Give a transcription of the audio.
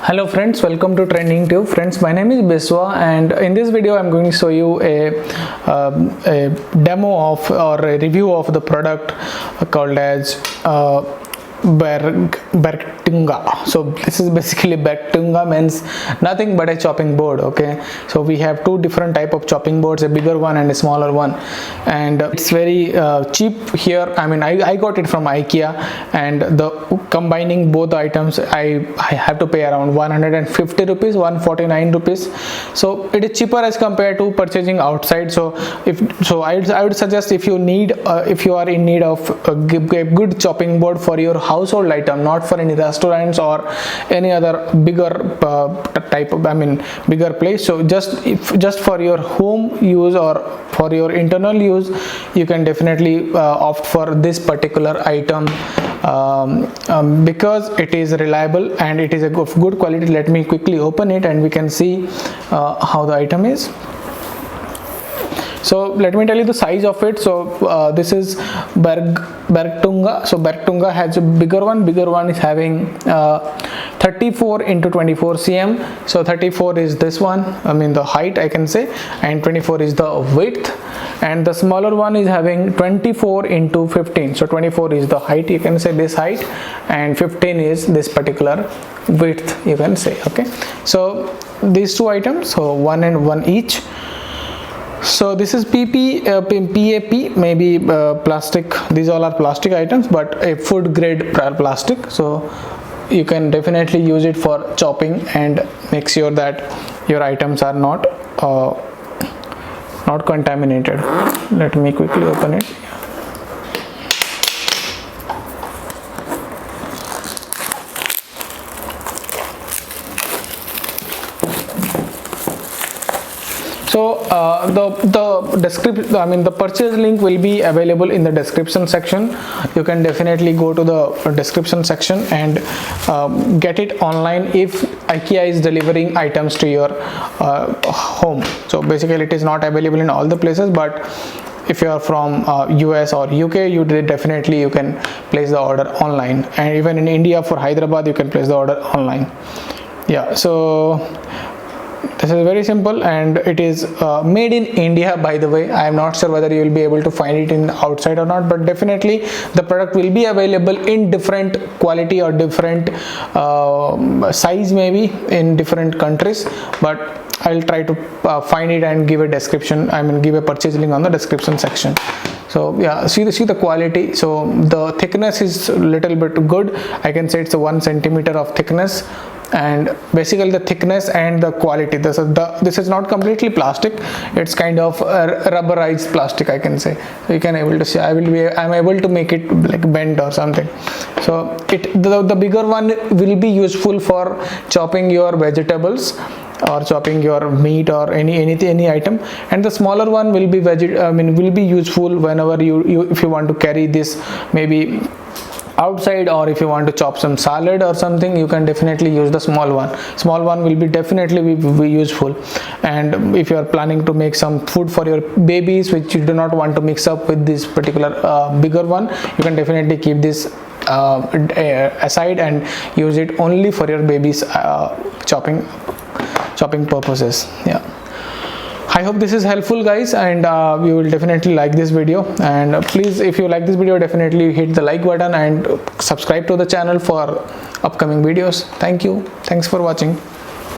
Hello friends, welcome to Trending Tube. Friends, my name is Biswa, and in this video I'm going to show you a demo of or a review of the product called as Bergtunga. So this is basically Bergtunga means nothing but a chopping board. Okay, so we have two different type of chopping boards, a bigger one and a smaller one, and it's very cheap here. I mean, I got it from IKEA, and the combining both items I have to pay around 150 rupees, 149 rupees. So it is cheaper as compared to purchasing outside. So I would suggest, if you need if you are in need of a good chopping board for your household item, not for any restaurants or any other bigger type of, bigger place. So just for your home use or for your internal use, you can definitely opt for this particular item because it is reliable and it is of good quality. Let me quickly open it and we can see how the item is. So let me tell you the size of it. So this is Bergtunga. So Bergtunga has a bigger one is having 34 into 24 cm. So 34 is this one, the height I can say, and 24 is the width, and the smaller one is having 24 into 15. So 24 is the height, you can say this height, and 15 is this particular width, you can say. Okay, so these two items, so one and one each. So this is PAP, maybe plastic. These all are plastic items, but a food grade plastic. So you can definitely use it for chopping and make sure that your items are not contaminated. Let me quickly open it. So the purchase link will be available in the description section. You can definitely go to the description section and get it online if IKEA is delivering items to your home. So basically it is not available in all the places, but if you are from US or UK, you can place the order online, and even in India for Hyderabad you can place the order online. Yeah, so this is very simple, and it is made in India, by the way. I am not sure whether you will be able to find it in outside or not, but definitely the product will be available in different quality or different size, maybe in different countries, but I'll try to find it and give a description, give a purchase link on the description section. So yeah, see the quality. So the thickness is a little bit good. I can say it's a 1 centimeter of thickness, and basically the thickness and the quality, this is not completely plastic, it's kind of rubberized plastic, I can say. So you can able to see I'm able to make it like bend or something. So the bigger one will be useful for chopping your vegetables or chopping your meat or any item, and the smaller one will be will be useful whenever if you want to carry this maybe outside, or if you want to chop some salad or something, you can definitely use the small one will be definitely be useful. And if you are planning to make some food for your babies which you do not want to mix up with this particular bigger one, you can definitely keep this aside and use it only for your babies chopping purposes. Yeah, I hope this is helpful, guys, and you will definitely like this video. And please, if you like this video, definitely hit the like button and subscribe to the channel for upcoming videos. Thank you. Thanks for watching.